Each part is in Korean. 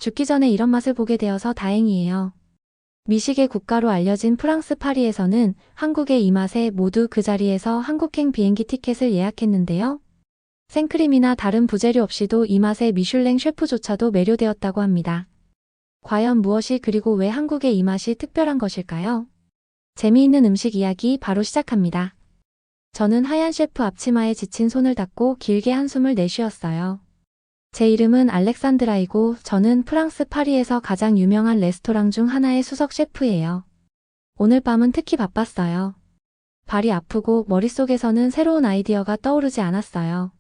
죽기 전에 이런 맛을 보게 되어서 다행이에요. 미식의 국가로 알려진 프랑스 파리에서는 한국의 이 맛에 모두 그 자리에서 한국행 비행기 티켓을 예약했는데요. 생크림이나 다른 부재료 없이도 이 맛에 미슐랭 셰프조차도 매료되었다고 합니다. 과연 무엇이 그리고 왜 한국의 이 맛이 특별한 것일까요? 재미있는 음식 이야기 바로 시작합니다. 저는 하얀 셰프 앞치마에 지친 손을 닦고 길게 한숨을 내쉬었어요. 제 이름은 알렉산드라이고 저는 프랑스 파리에서 가장 유명한 레스토랑 중 하나의 수석 셰프예요. 오늘 밤은 특히 바빴어요. 발이 아프고 머릿속에서는 새로운 아이디어가 떠오르지 않았어요.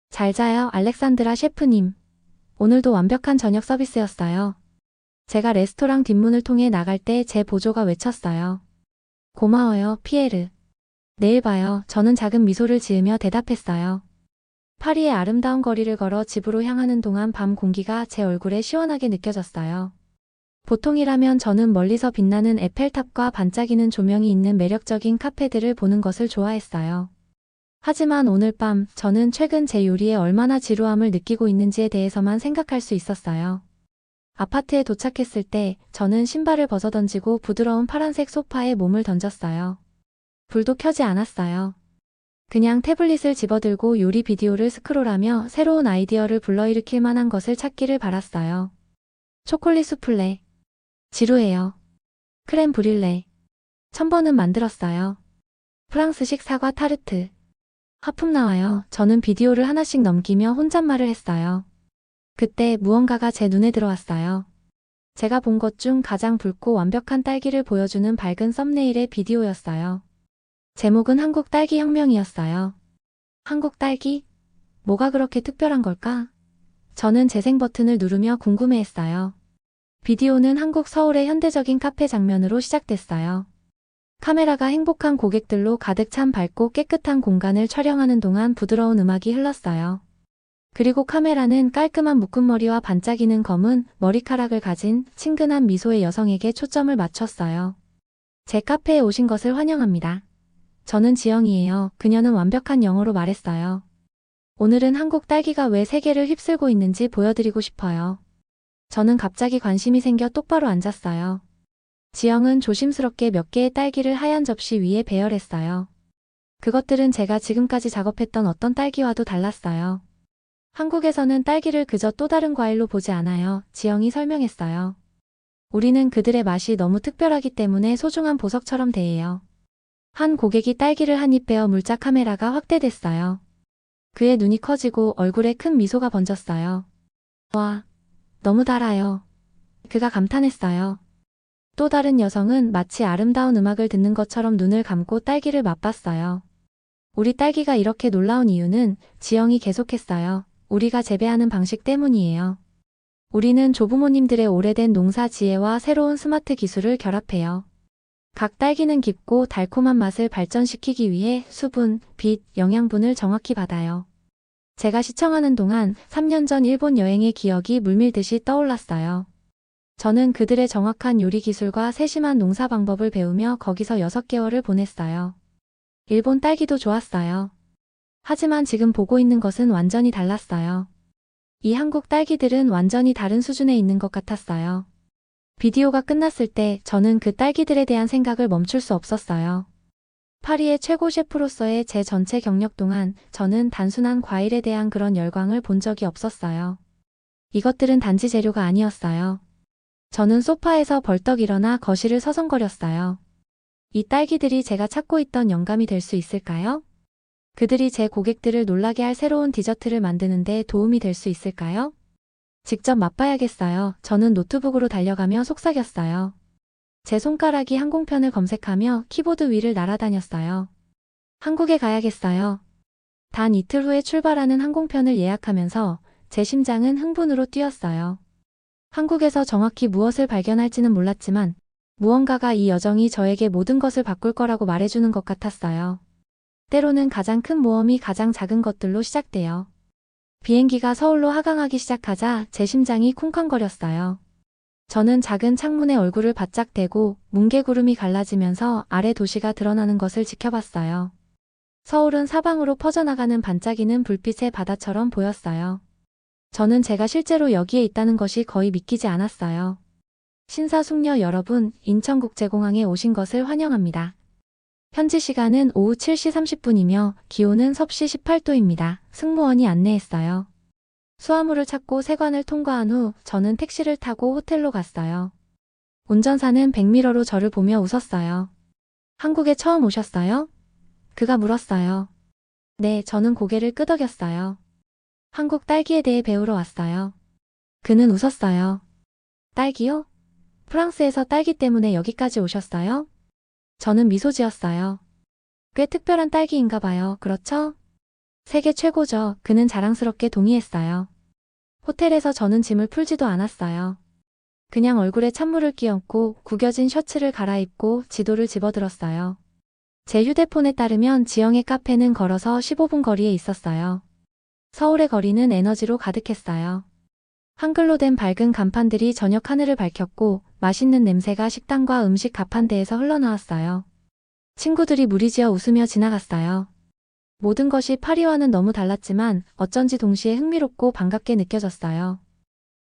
잘 자요, 알렉산드라 셰프님. 오늘도 완벽한 저녁 서비스였어요. 제가 레스토랑 뒷문을 통해 나갈 때 제 보조가 외쳤어요. 고마워요, 피에르. 내일 봐요. 저는 작은 미소를 지으며 대답했어요. 파리의 아름다운 거리를 걸어 집으로 향하는 동안 밤 공기가 제 얼굴에 시원하게 느껴졌어요. 보통이라면 저는 멀리서 빛나는 에펠탑과 반짝이는 조명이 있는 매력적인 카페들을 보는 것을 좋아했어요. 하지만 오늘 밤 저는 최근 제 요리에 얼마나 지루함을 느끼고 있는지에 대해서만 생각할 수 있었어요. 아파트에 도착했을 때 저는 신발을 벗어던지고 부드러운 파란색 소파에 몸을 던졌어요. 불도 켜지 않았어요. 그냥 태블릿을 집어들고 요리 비디오를 스크롤하며 새로운 아이디어를 불러일으킬 만한 것을 찾기를 바랐어요. 초콜릿 수플레. 지루해요. 크렘 브릴레. 1000번은 만들었어요. 프랑스식 사과 타르트. 하품 나와요. 저는 비디오를 하나씩 넘기며 혼잣말을 했어요. 그때 무언가가 제 눈에 들어왔어요. 제가 본 것 중 가장 붉고 완벽한 딸기를 보여주는 밝은 썸네일의 비디오였어요. 제목은 한국 딸기 혁명이었어요. 한국 딸기? 뭐가 그렇게 특별한 걸까? 저는 재생 버튼을 누르며 궁금해했어요. 비디오는 한국 서울의 현대적인 카페 장면으로 시작됐어요. 카메라가 행복한 고객들로 가득 찬 밝고 깨끗한 공간을 촬영하는 동안 부드러운 음악이 흘렀어요. 그리고 카메라는 깔끔한 묶음머리와 반짝이는 검은 머리카락을 가진 친근한 미소의 여성에게 초점을 맞췄어요. 제 카페에 오신 것을 환영합니다. 저는 지영이에요. 그녀는 완벽한 영어로 말했어요. 오늘은 한국 딸기가 왜 세계를 휩쓸고 있는지 보여드리고 싶어요. 저는 갑자기 관심이 생겨 똑바로 앉았어요. 지영은 조심스럽게 몇 개의 딸기를 하얀 접시 위에 배열했어요. 그것들은 제가 지금까지 작업했던 어떤 딸기와도 달랐어요. 한국에서는 딸기를 그저 또 다른 과일로 보지 않아요. 지영이 설명했어요. 우리는 그들의 맛이 너무 특별하기 때문에 소중한 보석처럼 대해요. 한 고객이 딸기를 한 입 베어 물자 카메라가 확대됐어요. 그의 눈이 커지고 얼굴에 큰 미소가 번졌어요. 와, 너무 달아요. 그가 감탄했어요. 또 다른 여성은 마치 아름다운 음악을 듣는 것처럼 눈을 감고 딸기를 맛봤어요. 우리 딸기가 이렇게 놀라운 이유는 지영이 계속했어요. 우리가 재배하는 방식 때문이에요. 우리는 조부모님들의 오래된 농사 지혜와 새로운 스마트 기술을 결합해요. 각 딸기는 깊고 달콤한 맛을 발전시키기 위해 수분, 빛, 영양분을 정확히 받아요. 제가 시청하는 동안 3년 전 일본 여행의 기억이 물밀듯이 떠올랐어요. 저는 그들의 정확한 요리 기술과 세심한 농사 방법을 배우며 거기서 6개월을 보냈어요. 일본 딸기도 좋았어요. 하지만 지금 보고 있는 것은 완전히 달랐어요. 이 한국 딸기들은 완전히 다른 수준에 있는 것 같았어요. 비디오가 끝났을 때 저는 그 딸기들에 대한 생각을 멈출 수 없었어요. 파리의 최고 셰프로서의 제 전체 경력 동안 저는 단순한 과일에 대한 그런 열광을 본 적이 없었어요. 이것들은 단지 재료가 아니었어요. 저는 소파에서 벌떡 일어나 거실을 서성거렸어요. 이 딸기들이 제가 찾고 있던 영감이 될 수 있을까요? 그들이 제 고객들을 놀라게 할 새로운 디저트를 만드는 데 도움이 될 수 있을까요? 직접 맛봐야겠어요. 저는 노트북으로 달려가며 속삭였어요. 제 손가락이 항공편을 검색하며 키보드 위를 날아다녔어요. 한국에 가야겠어요. 단 이틀 후에 출발하는 항공편을 예약하면서 제 심장은 흥분으로 뛰었어요. 한국에서 정확히 무엇을 발견할지는 몰랐지만 무언가가 이 여정이 저에게 모든 것을 바꿀 거라고 말해주는 것 같았어요. 때로는 가장 큰 모험이 가장 작은 것들로 시작돼요. 비행기가 서울로 하강하기 시작하자 제 심장이 쿵쾅거렸어요. 저는 작은 창문에 얼굴을 바짝 대고 뭉게구름이 갈라지면서 아래 도시가 드러나는 것을 지켜봤어요. 서울은 사방으로 퍼져나가는 반짝이는 불빛의 바다처럼 보였어요. 저는 제가 실제로 여기에 있다는 것이 거의 믿기지 않았어요. 신사숙녀 여러분, 인천국제공항에 오신 것을 환영합니다. 현지 시간은 오후 7시 30분이며 기온은 섭씨 18도입니다. 승무원이 안내했어요. 수화물을 찾고 세관을 통과한 후 저는 택시를 타고 호텔로 갔어요. 운전사는 백미러로 저를 보며 웃었어요. 한국에 처음 오셨어요? 그가 물었어요. 네, 저는 고개를 끄덕였어요. 한국 딸기에 대해 배우러 왔어요. 그는 웃었어요. 딸기요? 프랑스에서 딸기 때문에 여기까지 오셨어요? 저는 미소 지었어요. 꽤 특별한 딸기인가 봐요. 그렇죠? 세계 최고죠. 그는 자랑스럽게 동의했어요. 호텔에서 저는 짐을 풀지도 않았어요. 그냥 얼굴에 찬물을 끼얹고 구겨진 셔츠를 갈아입고 지도를 집어들었어요. 제 휴대폰에 따르면 지영의 카페는 걸어서 15분 거리에 있었어요. 서울의 거리는 에너지로 가득했어요. 한글로 된 밝은 간판들이 저녁 하늘을 밝혔고 맛있는 냄새가 식당과 음식 가판대에서 흘러나왔어요. 친구들이 무리지어 웃으며 지나갔어요. 모든 것이 파리와는 너무 달랐지만 어쩐지 동시에 흥미롭고 반갑게 느껴졌어요.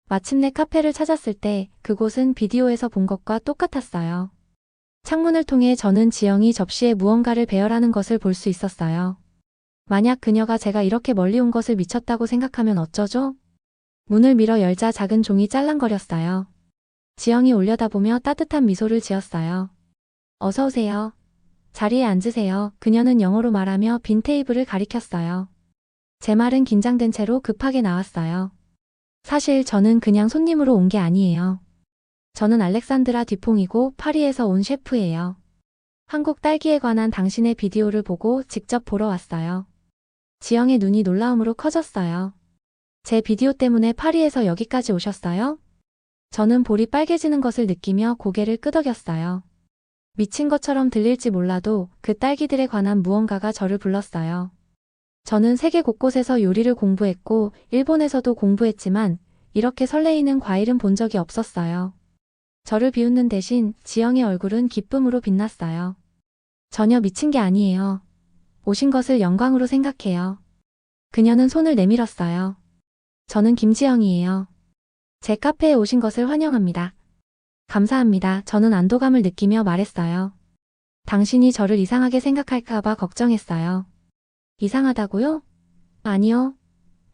마침내 카페를 찾았을 때 그곳은 비디오에서 본 것과 똑같았어요. 창문을 통해 저는 지영이 접시에 무언가를 배열하는 것을 볼 수 있었어요. 만약 그녀가 제가 이렇게 멀리 온 것을 미쳤다고 생각하면 어쩌죠? 문을 밀어 열자 작은 종이 짤랑거렸어요. 지영이 올려다보며 따뜻한 미소를 지었어요. 어서 오세요. 자리에 앉으세요. 그녀는 영어로 말하며 빈 테이블을 가리켰어요. 제 말은 긴장된 채로 급하게 나왔어요. 사실 저는 그냥 손님으로 온 게 아니에요. 저는 알렉산드라 듀퐁이고 파리에서 온 셰프예요. 한국 딸기에 관한 당신의 비디오를 보고 직접 보러 왔어요. 지영의 눈이 놀라움으로 커졌어요. 제 비디오 때문에 파리에서 여기까지 오셨어요? 저는 볼이 빨개지는 것을 느끼며 고개를 끄덕였어요. 미친 것처럼 들릴지 몰라도 그 딸기들에 관한 무언가가 저를 불렀어요. 저는 세계 곳곳에서 요리를 공부했고 일본에서도 공부했지만 이렇게 설레이는 과일은 본 적이 없었어요. 저를 비웃는 대신 지영의 얼굴은 기쁨으로 빛났어요. 전혀 미친 게 아니에요. 오신 것을 영광으로 생각해요. 그녀는 손을 내밀었어요. 저는 김지영이에요. 제 카페에 오신 것을 환영합니다. 감사합니다. 저는 안도감을 느끼며 말했어요. 당신이 저를 이상하게 생각할까봐 걱정했어요. 이상하다고요? 아니요.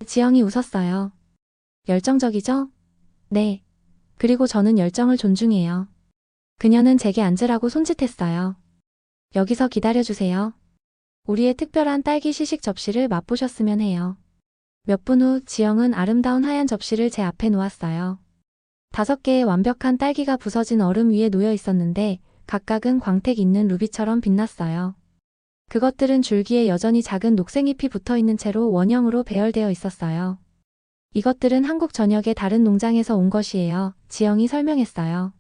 지영이 웃었어요. 열정적이죠? 네. 그리고 저는 열정을 존중해요. 그녀는 제게 앉으라고 손짓했어요. 여기서 기다려주세요. 우리의 특별한 딸기 시식 접시를 맛보셨으면 해요. 몇 분 후 지영은 아름다운 하얀 접시를 제 앞에 놓았어요. 5개의 완벽한 딸기가 부서진 얼음 위에 놓여 있었는데 각각은 광택 있는 루비처럼 빛났어요. 그것들은 줄기에 여전히 작은 녹색잎이 붙어있는 채로 원형으로 배열되어 있었어요. 이것들은 한국 전역의 다른 농장에서 온 것이에요. 지영이 설명했어요.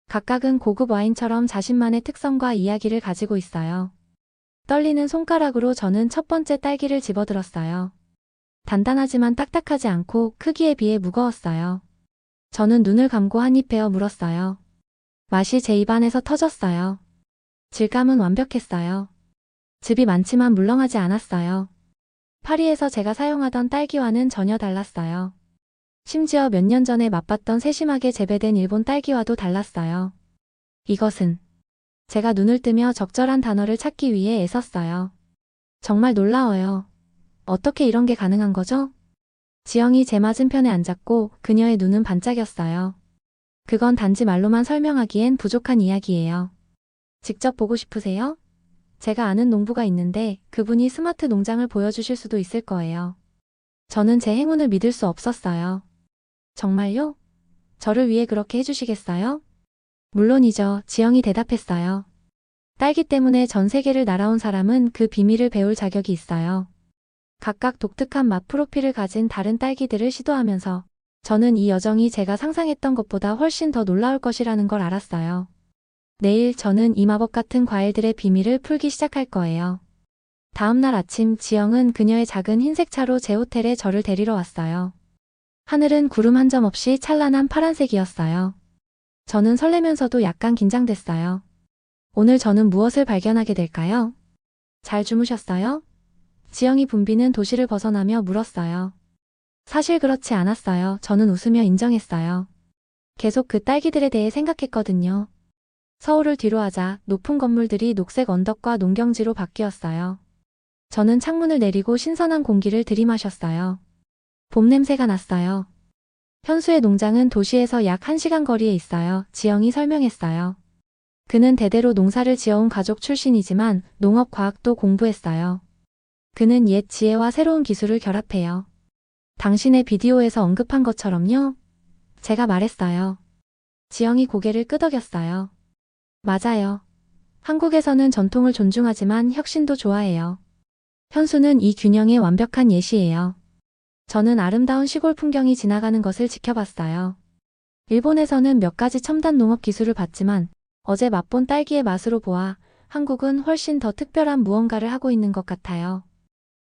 각각은 고급 와인처럼 자신만의 특성과 이야기를 가지고 있어요. 떨리는 손가락으로 저는 첫 번째 딸기를 집어들었어요. 단단하지만 딱딱하지 않고 크기에 비해 무거웠어요. 저는 눈을 감고 한 입 베어 물었어요. 맛이 제 입안에서 터졌어요. 질감은 완벽했어요. 즙이 많지만 물렁하지 않았어요. 파리에서 제가 사용하던 딸기와는 전혀 달랐어요. 심지어 몇 년 전에 맛봤던 세심하게 재배된 일본 딸기와도 달랐어요. 이것은 제가 눈을 뜨며 적절한 단어를 찾기 위해 애썼어요. 정말 놀라워요. 어떻게 이런 게 가능한 거죠? 지영이 제 맞은편에 앉았고 그녀의 눈은 반짝였어요. 그건 단지 말로만 설명하기엔 부족한 이야기예요. 직접 보고 싶으세요? 제가 아는 농부가 있는데 그분이 스마트 농장을 보여주실 수도 있을 거예요. 저는 제 행운을 믿을 수 없었어요. 정말요? 저를 위해 그렇게 해주시겠어요? 물론이죠. 지영이 대답했어요. 딸기 때문에 전 세계를 날아온 사람은 그 비밀을 배울 자격이 있어요. 각각 독특한 맛 프로필을 가진 다른 딸기들을 시도하면서 저는 이 여정이 제가 상상했던 것보다 훨씬 더 놀라울 것이라는 걸 알았어요. 내일 저는 이 마법 같은 과일들의 비밀을 풀기 시작할 거예요. 다음 날 아침 지영은 그녀의 작은 흰색 차로 제 호텔에 저를 데리러 왔어요. 하늘은 구름 한 점 없이 찬란한 파란색이었어요. 저는 설레면서도 약간 긴장됐어요. 오늘 저는 무엇을 발견하게 될까요? 잘 주무셨어요? 지영이 붐비는 도시를 벗어나며 물었어요. 사실 그렇지 않았어요. 저는 웃으며 인정했어요. 계속 그 딸기들에 대해 생각했거든요. 서울을 뒤로하자 높은 건물들이 녹색 언덕과 농경지로 바뀌었어요. 저는 창문을 내리고 신선한 공기를 들이마셨어요. 봄 냄새가 났어요. 현수의 농장은 도시에서 약 1시간 거리에 있어요. 지영이 설명했어요. 그는 대대로 농사를 지어온 가족 출신이지만 농업과학도 공부했어요. 그는 옛 지혜와 새로운 기술을 결합해요. 당신의 비디오에서 언급한 것처럼요? 제가 말했어요. 지영이 고개를 끄덕였어요. 맞아요. 한국에서는 전통을 존중하지만 혁신도 좋아해요. 현수는 이 균형의 완벽한 예시예요. 저는 아름다운 시골 풍경이 지나가는 것을 지켜봤어요. 일본에서는 몇 가지 첨단 농업 기술을 봤지만 어제 맛본 딸기의 맛으로 보아 한국은 훨씬 더 특별한 무언가를 하고 있는 것 같아요.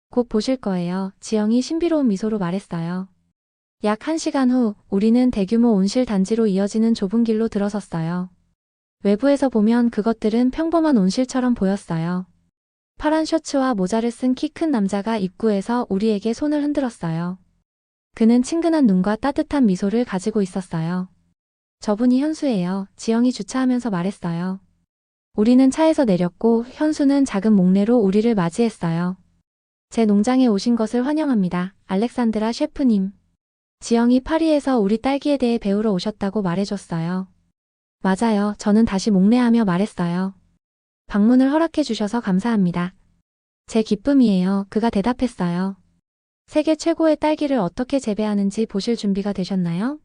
곧 보실 거예요. 지영이 신비로운 미소로 말했어요. 약 1시간 후 우리는 대규모 온실 단지로 이어지는 좁은 길로 들어섰어요. 외부에서 보면 그것들은 평범한 온실처럼 보였어요. 파란 셔츠와 모자를 쓴 키 큰 남자가 입구에서 우리에게 손을 흔들었어요. 그는 친근한 눈과 따뜻한 미소를 가지고 있었어요. 저분이 현수예요. 지영이 주차하면서 말했어요. 우리는 차에서 내렸고 현수는 작은 목례로 우리를 맞이했어요. 제 농장에 오신 것을 환영합니다. 알렉산드라 셰프님. 지영이 파리에서 우리 딸기에 대해 배우러 오셨다고 말해줬어요. 맞아요. 저는 다시 목례하며 말했어요. 방문을 허락해 주셔서 감사합니다. 제 기쁨이에요. 그가 대답했어요. 세계 최고의 딸기를 어떻게 재배하는지 보실 준비가 되셨나요?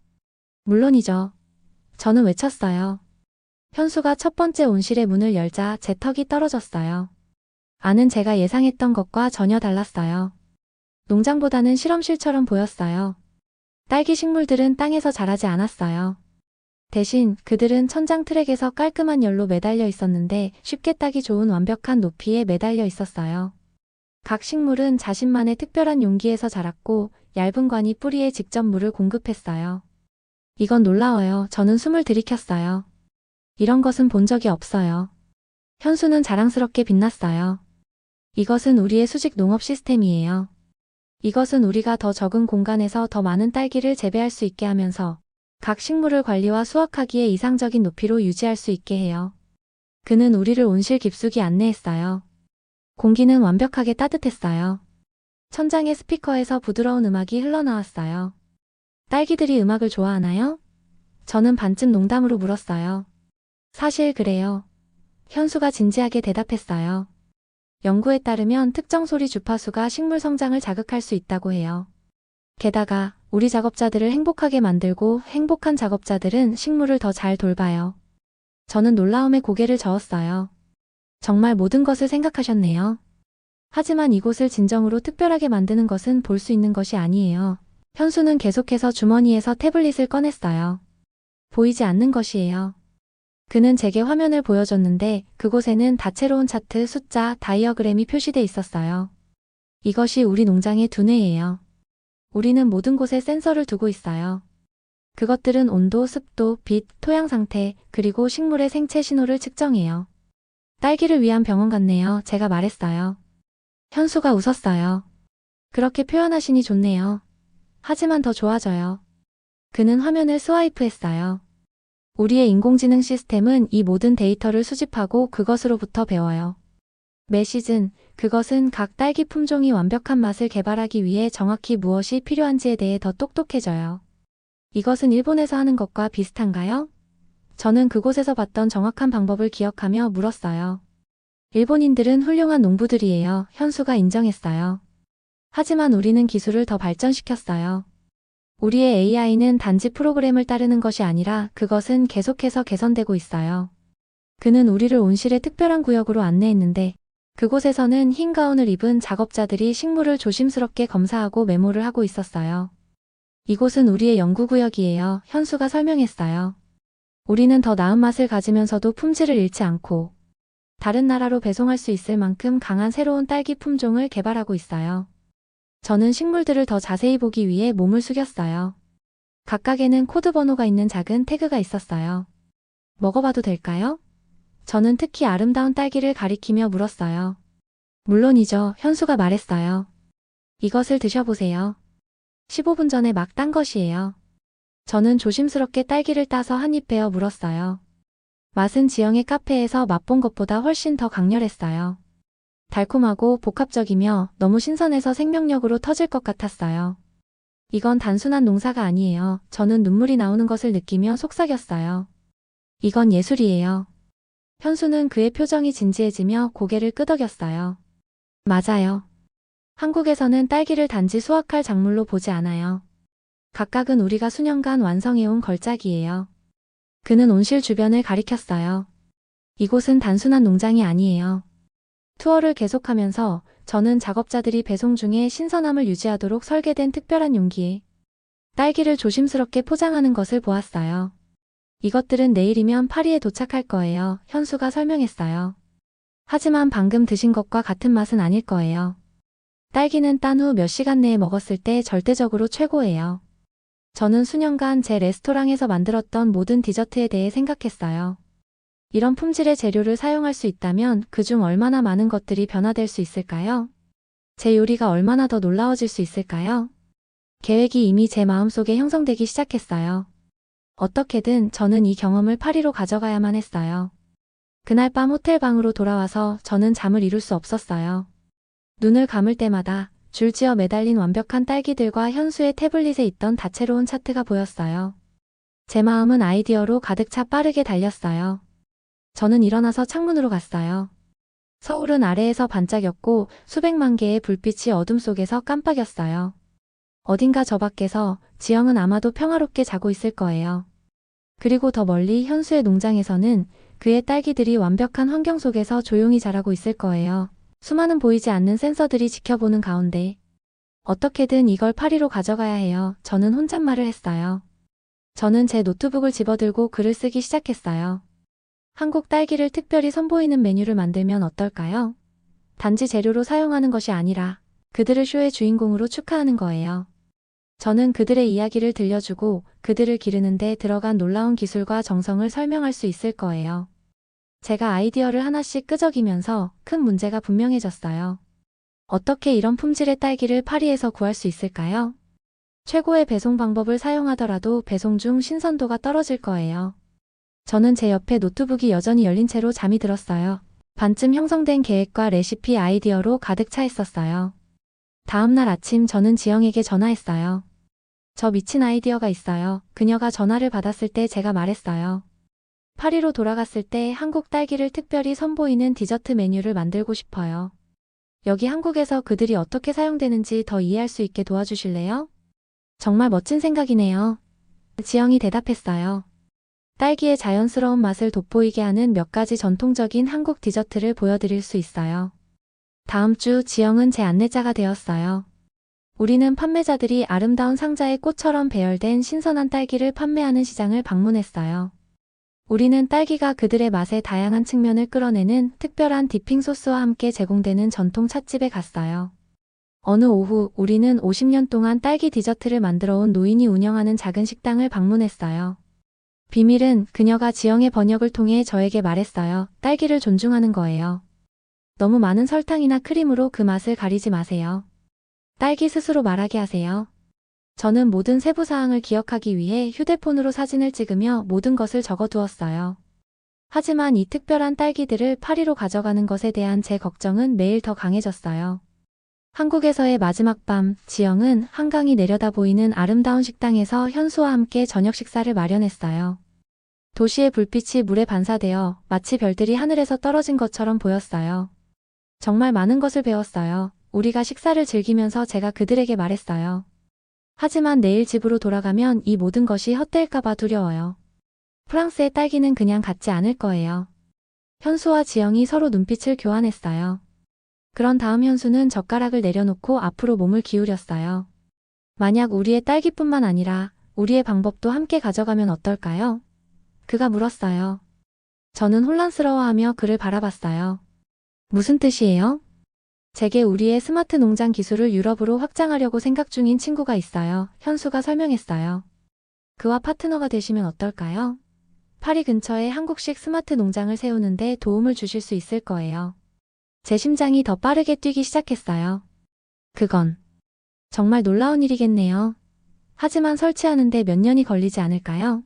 물론이죠. 저는 외쳤어요. 현수가 첫 번째 온실의 문을 열자 제 턱이 떨어졌어요. 안은 제가 예상했던 것과 전혀 달랐어요. 농장보다는 실험실처럼 보였어요. 딸기 식물들은 땅에서 자라지 않았어요. 대신 그들은 천장 트랙에서 깔끔한 열로 매달려 있었는데 쉽게 따기 좋은 완벽한 높이에 매달려 있었어요. 각 식물은 자신만의 특별한 용기에서 자랐고 얇은 관이 뿌리에 직접 물을 공급했어요. 이건 놀라워요. 저는 숨을 들이켰어요. 이런 것은 본 적이 없어요. 현수는 자랑스럽게 빛났어요. 이것은 우리의 수직 농업 시스템이에요. 이것은 우리가 더 적은 공간에서 더 많은 딸기를 재배할 수 있게 하면서 각 식물을 관리와 수확하기에 이상적인 높이로 유지할 수 있게 해요. 그는 우리를 온실 깊숙이 안내했어요. 공기는 완벽하게 따뜻했어요. 천장의 스피커에서 부드러운 음악이 흘러나왔어요. 딸기들이 음악을 좋아하나요? 저는 반쯤 농담으로 물었어요. 사실 그래요. 현수가 진지하게 대답했어요. 연구에 따르면 특정 소리 주파수가 식물 성장을 자극할 수 있다고 해요. 게다가 우리 작업자들을 행복하게 만들고 행복한 작업자들은 식물을 더 잘 돌봐요. 저는 놀라움에 고개를 저었어요. 정말 모든 것을 생각하셨네요. 하지만 이곳을 진정으로 특별하게 만드는 것은 볼 수 있는 것이 아니에요. 현수는 계속해서 주머니에서 태블릿을 꺼냈어요. 보이지 않는 것이에요. 그는 제게 화면을 보여줬는데 그곳에는 다채로운 차트, 숫자, 다이어그램이 표시돼 있었어요. 이것이 우리 농장의 두뇌예요. 우리는 모든 곳에 센서를 두고 있어요. 그것들은 온도, 습도, 빛, 토양 상태, 그리고 식물의 생체 신호를 측정해요. 딸기를 위한 병원 같네요. 제가 말했어요. 현수가 웃었어요. 그렇게 표현하시니 좋네요. 하지만 더 좋아져요. 그는 화면을 스와이프했어요. 우리의 인공지능 시스템은 이 모든 데이터를 수집하고 그것으로부터 배워요. 매 시즌, 그것은 각 딸기 품종이 완벽한 맛을 개발하기 위해 정확히 무엇이 필요한지에 대해 더 똑똑해져요. 이것은 일본에서 하는 것과 비슷한가요? 저는 그곳에서 봤던 정확한 방법을 기억하며 물었어요. 일본인들은 훌륭한 농부들이에요. 현수가 인정했어요. 하지만 우리는 기술을 더 발전시켰어요. 우리의 AI는 단지 프로그램을 따르는 것이 아니라 그것은 계속해서 개선되고 있어요. 그는 우리를 온실의 특별한 구역으로 안내했는데 그곳에서는 흰 가운을 입은 작업자들이 식물을 조심스럽게 검사하고 메모를 하고 있었어요. 이곳은 우리의 연구구역이에요. 현수가 설명했어요. 우리는 더 나은 맛을 가지면서도 품질을 잃지 않고 다른 나라로 배송할 수 있을 만큼 강한 새로운 딸기 품종을 개발하고 있어요. 저는 식물들을 더 자세히 보기 위해 몸을 숙였어요. 각각에는 코드 번호가 있는 작은 태그가 있었어요. 먹어봐도 될까요? 저는 특히 아름다운 딸기를 가리키며 물었어요. 물론이죠. 현수가 말했어요. 이것을 드셔보세요. 15분 전에 막 딴 것이에요. 저는 조심스럽게 딸기를 따서 한 입 베어 물었어요. 맛은 지영의 카페에서 맛본 것보다 훨씬 더 강렬했어요. 달콤하고 복합적이며 너무 신선해서 생명력으로 터질 것 같았어요. 이건 단순한 농사가 아니에요. 저는 눈물이 나오는 것을 느끼며 속삭였어요. 이건 예술이에요. 현수는 그의 표정이 진지해지며 고개를 끄덕였어요. 맞아요. 한국에서는 딸기를 단지 수확할 작물로 보지 않아요. 각각은 우리가 수년간 완성해온 걸작이에요. 그는 온실 주변을 가리켰어요. 이곳은 단순한 농장이 아니에요. 투어를 계속하면서 저는 작업자들이 배송 중에 신선함을 유지하도록 설계된 특별한 용기에 딸기를 조심스럽게 포장하는 것을 보았어요. 이것들은 내일이면 파리에 도착할 거예요. 현수가 설명했어요. 하지만 방금 드신 것과 같은 맛은 아닐 거예요. 딸기는 딴 후 몇 시간 내에 먹었을 때 절대적으로 최고예요. 저는 수년간 제 레스토랑에서 만들었던 모든 디저트에 대해 생각했어요. 이런 품질의 재료를 사용할 수 있다면 그중 얼마나 많은 것들이 변화될 수 있을까요? 제 요리가 얼마나 더 놀라워질 수 있을까요? 계획이 이미 제 마음속에 형성되기 시작했어요. 어떻게든 저는 이 경험을 파리로 가져가야만 했어요. 그날 밤 호텔 방으로 돌아와서 저는 잠을 이룰 수 없었어요. 눈을 감을 때마다 줄지어 매달린 완벽한 딸기들과 현수의 태블릿에 있던 다채로운 차트가 보였어요. 제 마음은 아이디어로 가득 차 빠르게 달렸어요. 저는 일어나서 창문으로 갔어요. 서울은 아래에서 반짝였고 수백만 개의 불빛이 어둠 속에서 깜빡였어요. 어딘가 저 밖에서 지영은 아마도 평화롭게 자고 있을 거예요. 그리고 더 멀리 현수의 농장에서는 그의 딸기들이 완벽한 환경 속에서 조용히 자라고 있을 거예요. 수많은 보이지 않는 센서들이 지켜보는 가운데 어떻게든 이걸 파리로 가져가야 해요. 저는 혼잣말을 했어요. 저는 제 노트북을 집어들고 글을 쓰기 시작했어요. 한국 딸기를 특별히 선보이는 메뉴를 만들면 어떨까요? 단지 재료로 사용하는 것이 아니라 그들을 쇼의 주인공으로 축하하는 거예요. 저는 그들의 이야기를 들려주고 그들을 기르는 데 들어간 놀라운 기술과 정성을 설명할 수 있을 거예요. 제가 아이디어를 하나씩 끄적이면서 큰 문제가 분명해졌어요. 어떻게 이런 품질의 딸기를 파리에서 구할 수 있을까요? 최고의 배송 방법을 사용하더라도 배송 중 신선도가 떨어질 거예요. 저는 제 옆에 노트북이 여전히 열린 채로 잠이 들었어요. 반쯤 형성된 계획과 레시피 아이디어로 가득 차 있었어요. 다음 날 아침 저는 지영에게 전화했어요. 저 미친 아이디어가 있어요. 그녀가 전화를 받았을 때 제가 말했어요. 파리로 돌아갔을 때 한국 딸기를 특별히 선보이는 디저트 메뉴를 만들고 싶어요. 여기 한국에서 그들이 어떻게 사용되는지 더 이해할 수 있게 도와주실래요? 정말 멋진 생각이네요. 지영이 대답했어요. 딸기의 자연스러운 맛을 돋보이게 하는 몇 가지 전통적인 한국 디저트를 보여드릴 수 있어요. 다음 주 지영은 제 안내자가 되었어요. 우리는 판매자들이 아름다운 상자에 꽃처럼 배열된 신선한 딸기를 판매하는 시장을 방문했어요. 우리는 딸기가 그들의 맛의 다양한 측면을 끌어내는 특별한 디핑 소스와 함께 제공되는 전통 찻집에 갔어요. 어느 오후 우리는 50년 동안 딸기 디저트를 만들어 온 노인이 운영하는 작은 식당을 방문했어요. 비밀은 그녀가 지영의 번역을 통해 저에게 말했어요. 딸기를 존중하는 거예요. 너무 많은 설탕이나 크림으로 그 맛을 가리지 마세요. 딸기 스스로 말하게 하세요. 저는 모든 세부 사항을 기억하기 위해 휴대폰으로 사진을 찍으며 모든 것을 적어두었어요. 하지만 이 특별한 딸기들을 파리로 가져가는 것에 대한 제 걱정은 매일 더 강해졌어요. 한국에서의 마지막 밤, 지영은 한강이 내려다 보이는 아름다운 식당에서 현수와 함께 저녁 식사를 마련했어요. 도시의 불빛이 물에 반사되어 마치 별들이 하늘에서 떨어진 것처럼 보였어요. 정말 많은 것을 배웠어요. 우리가 식사를 즐기면서 제가 그들에게 말했어요. 하지만 내일 집으로 돌아가면 이 모든 것이 헛될까봐 두려워요. 프랑스의 딸기는 그냥 같지 않을 거예요. 현수와 지영이 서로 눈빛을 교환했어요. 그런 다음 현수는 젓가락을 내려놓고 앞으로 몸을 기울였어요. 만약 우리의 딸기뿐만 아니라 우리의 방법도 함께 가져가면 어떨까요? 그가 물었어요. 저는 혼란스러워하며 그를 바라봤어요. 무슨 뜻이에요? 제게 우리의 스마트 농장 기술을 유럽으로 확장하려고 생각 중인 친구가 있어요. 현수가 설명했어요. 그와 파트너가 되시면 어떨까요? 파리 근처에 한국식 스마트 농장을 세우는데 도움을 주실 수 있을 거예요. 제 심장이 더 빠르게 뛰기 시작했어요. 그건 정말 놀라운 일이겠네요. 하지만 설치하는데 몇 년이 걸리지 않을까요?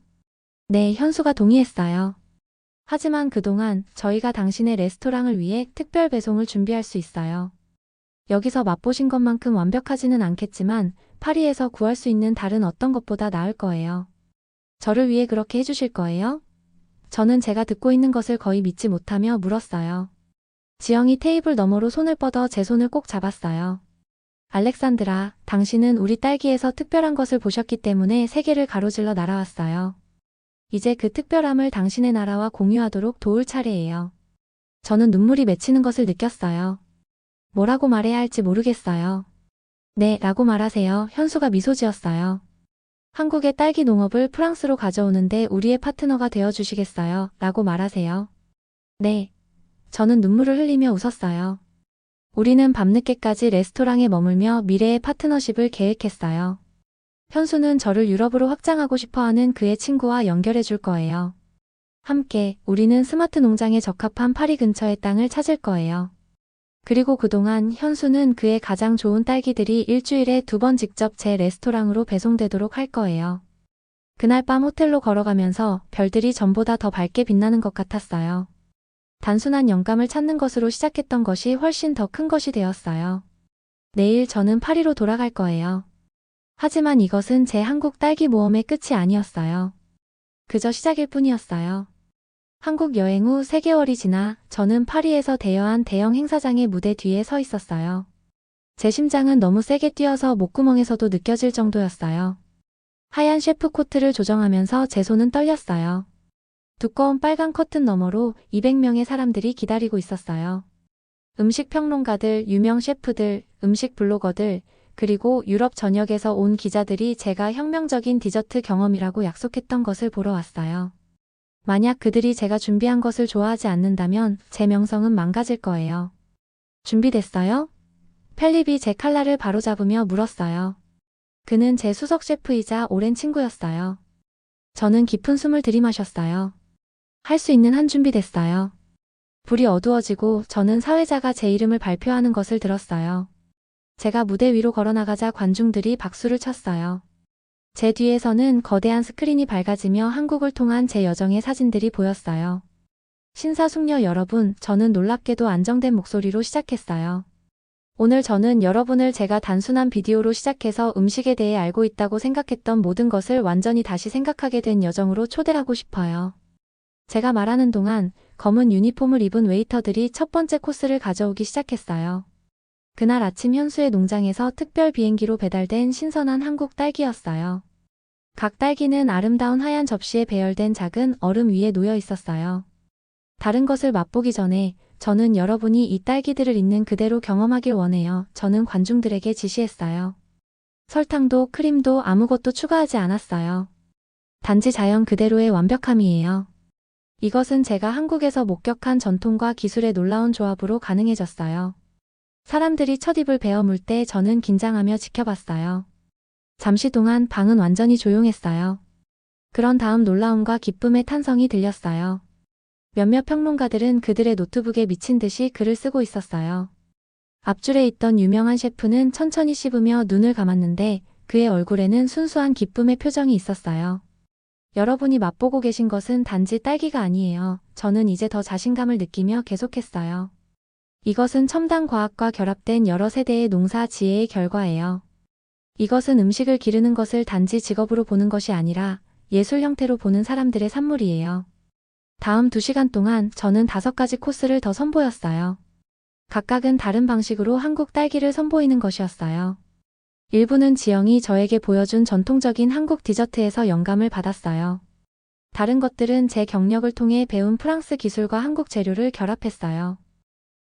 네, 현수가 동의했어요. 하지만 그동안 저희가 당신의 레스토랑을 위해 특별 배송을 준비할 수 있어요. 여기서 맛보신 것만큼 완벽하지는 않겠지만 파리에서 구할 수 있는 다른 어떤 것보다 나을 거예요. 저를 위해 그렇게 해주실 거예요? 저는 제가 듣고 있는 것을 거의 믿지 못하며 물었어요. 지영이 테이블 너머로 손을 뻗어 제 손을 꼭 잡았어요. 알렉산드라, 당신은 우리 딸기에서 특별한 것을 보셨기 때문에 세계를 가로질러 날아왔어요. 이제 그 특별함을 당신의 나라와 공유하도록 도울 차례예요. 저는 눈물이 맺히는 것을 느꼈어요. 뭐라고 말해야 할지 모르겠어요. 네, 라고 말하세요. 현수가 미소 지었어요. 한국의 딸기 농업을 프랑스로 가져오는데 우리의 파트너가 되어주시겠어요? 라고 말하세요. 네. 저는 눈물을 흘리며 웃었어요. 우리는 밤늦게까지 레스토랑에 머물며 미래의 파트너십을 계획했어요. 현수는 저를 유럽으로 확장하고 싶어하는 그의 친구와 연결해 줄 거예요. 함께 우리는 스마트 농장에 적합한 파리 근처의 땅을 찾을 거예요. 그리고 그동안 현수는 그의 가장 좋은 딸기들이 일주일에 2번 직접 제 레스토랑으로 배송되도록 할 거예요. 그날 밤 호텔로 걸어가면서 별들이 전보다 더 밝게 빛나는 것 같았어요. 단순한 영감을 찾는 것으로 시작했던 것이 훨씬 더 큰 것이 되었어요. 내일 저는 파리로 돌아갈 거예요. 하지만 이것은 제 한국 딸기 모험의 끝이 아니었어요. 그저 시작일 뿐이었어요. 한국 여행 후 3개월이 지나 저는 파리에서 대여한 대형 행사장의 무대 뒤에 서 있었어요. 제 심장은 너무 세게 뛰어서 목구멍에서도 느껴질 정도였어요. 하얀 셰프 코트를 조정하면서 제 손은 떨렸어요. 두꺼운 빨간 커튼 너머로 200명의 사람들이 기다리고 있었어요. 음식 평론가들, 유명 셰프들, 음식 블로거들, 그리고 유럽 전역에서 온 기자들이 제가 혁명적인 디저트 경험이라고 약속했던 것을 보러 왔어요. 만약 그들이 제가 준비한 것을 좋아하지 않는다면 제 명성은 망가질 거예요. 준비됐어요? 펠립이 제 칼날을 바로잡으며 물었어요. 그는 제 수석 셰프이자 오랜 친구였어요. 저는 깊은 숨을 들이마셨어요. 할 수 있는 한 준비됐어요. 불이 어두워지고 저는 사회자가 제 이름을 발표하는 것을 들었어요. 제가 무대 위로 걸어나가자 관중들이 박수를 쳤어요. 제 뒤에서는 거대한 스크린이 밝아지며 한국을 통한 제 여정의 사진들이 보였어요. 신사숙녀 여러분, 저는 놀랍게도 안정된 목소리로 시작했어요. 오늘 저는 여러분을 제가 단순한 비디오로 시작해서 음식에 대해 알고 있다고 생각했던 모든 것을 완전히 다시 생각하게 된 여정으로 초대하고 싶어요. 제가 말하는 동안 검은 유니폼을 입은 웨이터들이 첫 번째 코스를 가져오기 시작했어요. 그날 아침 현수의 농장에서 특별 비행기로 배달된 신선한 한국 딸기였어요. 각 딸기는 아름다운 하얀 접시에 배열된 작은 얼음 위에 놓여 있었어요. 다른 것을 맛보기 전에 저는 여러분이 이 딸기들을 있는 그대로 경험하길 원해요. 저는 관중들에게 지시했어요. 설탕도 크림도 아무것도 추가하지 않았어요. 단지 자연 그대로의 완벽함이에요. 이것은 제가 한국에서 목격한 전통과 기술의 놀라운 조합으로 가능해졌어요. 사람들이 첫 입을 베어 물 때 저는 긴장하며 지켜봤어요. 잠시 동안 방은 완전히 조용했어요. 그런 다음 놀라움과 기쁨의 탄성이 들렸어요. 몇몇 평론가들은 그들의 노트북에 미친 듯이 글을 쓰고 있었어요. 앞줄에 있던 유명한 셰프는 천천히 씹으며 눈을 감았는데 그의 얼굴에는 순수한 기쁨의 표정이 있었어요. 여러분이 맛보고 계신 것은 단지 딸기가 아니에요. 저는 이제 더 자신감을 느끼며 계속했어요. 이것은 첨단 과학과 결합된 여러 세대의 농사 지혜의 결과예요. 이것은 음식을 기르는 것을 단지 직업으로 보는 것이 아니라 예술 형태로 보는 사람들의 산물이에요. 다음 2시간 동안 저는 5가지 코스를 더 선보였어요. 각각은 다른 방식으로 한국 딸기를 선보이는 것이었어요. 일부는 지영이 저에게 보여준 전통적인 한국 디저트에서 영감을 받았어요. 다른 것들은 제 경력을 통해 배운 프랑스 기술과 한국 재료를 결합했어요.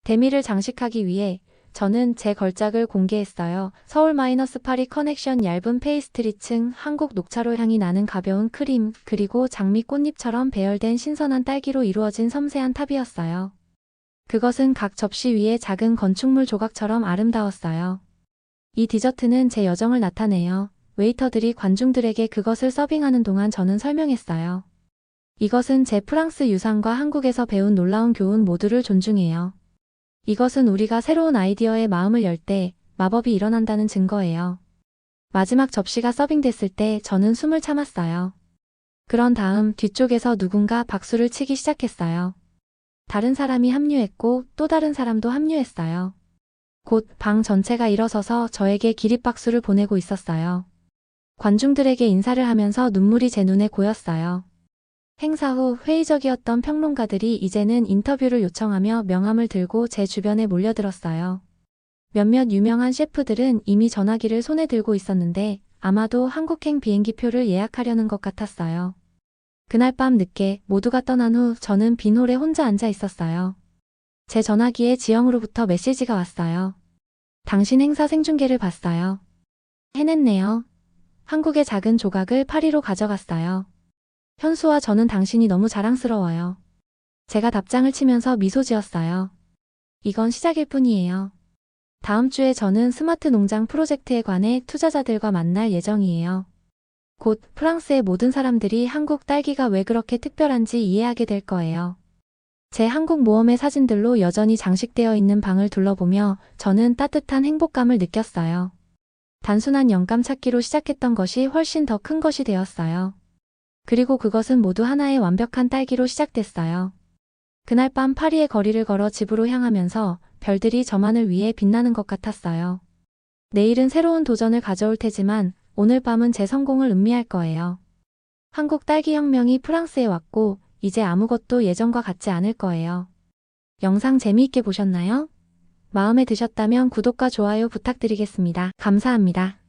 대미를 장식하기 위해 저는 제 걸작을 공개했어요. 서울-파리 커넥션 얇은 페이스트리층, 한국 녹차로 향이 나는 가벼운 크림, 그리고 장미 꽃잎처럼 배열된 신선한 딸기로 이루어진 섬세한 탑이었어요. 그것은 각 접시 위에 작은 건축물 조각처럼 아름다웠어요. 이 디저트는 제 여정을 나타내요. 웨이터들이 관중들에게 그것을 서빙하는 동안 저는 설명했어요. 이것은 제 프랑스 유산과 한국에서 배운 놀라운 교훈 모두를 존중해요. 이것은 우리가 새로운 아이디어에 마음을 열 때 마법이 일어난다는 증거예요. 마지막 접시가 서빙됐을 때 저는 숨을 참았어요. 그런 다음 뒤쪽에서 누군가 박수를 치기 시작했어요. 다른 사람이 합류했고 또 다른 사람도 합류했어요. 곧 방 전체가 일어서서 저에게 기립박수를 보내고 있었어요. 관중들에게 인사를 하면서 눈물이 제 눈에 고였어요. 행사 후 회의적이었던 평론가들이 이제는 인터뷰를 요청하며 명함을 들고 제 주변에 몰려들었어요. 몇몇 유명한 셰프들은 이미 전화기를 손에 들고 있었는데 아마도 한국행 비행기표를 예약하려는 것 같았어요. 그날 밤 늦게 모두가 떠난 후 저는 빈 홀에 혼자 앉아 있었어요. 제 전화기에 지영으로부터 메시지가 왔어요. 당신 행사 생중계를 봤어요. 해냈네요. 한국의 작은 조각을 파리로 가져갔어요. 현수와 저는 당신이 너무 자랑스러워요. 제가 답장을 치면서 미소 지었어요. 이건 시작일 뿐이에요. 다음 주에 저는 스마트 농장 프로젝트에 관해 투자자들과 만날 예정이에요. 곧 프랑스의 모든 사람들이 한국 딸기가 왜 그렇게 특별한지 이해하게 될 거예요. 제 한국 모험의 사진들로 여전히 장식되어 있는 방을 둘러보며 저는 따뜻한 행복감을 느꼈어요. 단순한 영감 찾기로 시작했던 것이 훨씬 더 큰 것이 되었어요. 그리고 그것은 모두 하나의 완벽한 딸기로 시작됐어요. 그날 밤 파리의 거리를 걸어 집으로 향하면서 별들이 저만을 위해 빛나는 것 같았어요. 내일은 새로운 도전을 가져올 테지만 오늘 밤은 제 성공을 음미할 거예요. 한국 딸기 혁명이 프랑스에 왔고 이제 아무것도 예전과 같지 않을 거예요. 영상 재미있게 보셨나요? 마음에 드셨다면 구독과 좋아요 부탁드리겠습니다. 감사합니다.